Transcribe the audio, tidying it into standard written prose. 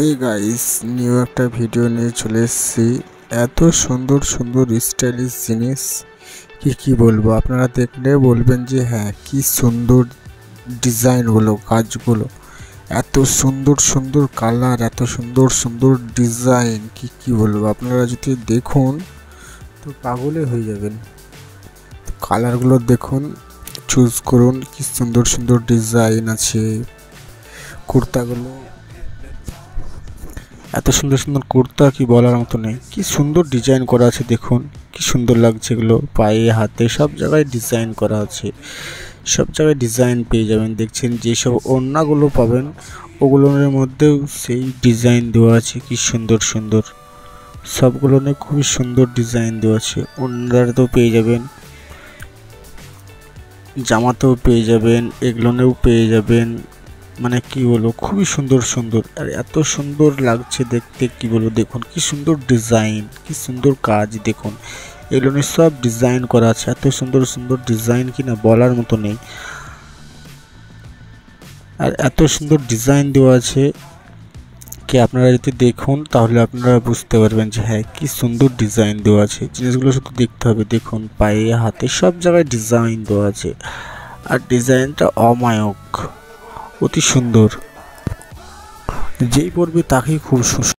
Hey guys, new একটা video নিয়ে চলে এসেছি। এত সুন্দর সুন্দর স্টাইলিশ জিনিস কি বলবো, আপনারা দেখলে বলবেন যে হ্যাঁ কি সুন্দর ডিজাইনগুলো, কাজগুলো এত সুন্দর সুন্দর কালার, এত সুন্দর সুন্দর ডিজাইন কি বলবো। আপনারা যদি দেখুন তো পাগলে হয়ে যাবেন। কালারগুলো দেখুন, চুজ করুন, কি সুন্দর সুন্দর ডিজাইন আছে। কুর্তাগুলো এত সুন্দর সুন্দর কুর্তা কি বলার মতো নেই, কি সুন্দর ডিজাইন করা আছে। দেখুন কি সুন্দর লাগছে এগুলো, পায়ে হাতে সব জায়গায় ডিজাইন করা আছে। সব জায়গায় ডিজাইন পেয়ে যাবেন। দেখছেন যেসব ওড়নাগুলো পাবেন ওগুলোর মধ্যেও সেই ডিজাইন দেওয়া আছে। কি সুন্দর সুন্দর সবগুলো নিয়ে খুবই সুন্দর ডিজাইন দেওয়া আছে। ওড়নাতেও পেয়ে যাবেন, জামাতেও পেয়ে যাবেন, এগুলোনেও পেয়ে যাবেন। মানে কি বলবো, খুবই সুন্দর সুন্দর, আর এত সুন্দর লাগছে দেখতে কি বলবো। দেখুন কি সুন্দর ডিজাইন, কি সুন্দর কাজ। দেখুন এগুলো সব ডিজাইন করা আছে। এত সুন্দর সুন্দর ডিজাইন কিনা বলার মতো নেই, আর এত সুন্দর ডিজাইন দেওয়া আছে কি আপনারা যদি দেখুন তাহলে আপনারা বুঝতে পারবেন যে হ্যাঁ কি সুন্দর ডিজাইন দেওয়া আছে। জিনিসগুলো শুধু দেখতে হবে। দেখুন পায়ে হাতে সব জায়গায় ডিজাইন দেওয়া আছে, আর ডিজাইনটা অমায়ক, অতি সুন্দর। যেই পড়বে তাকেই খুব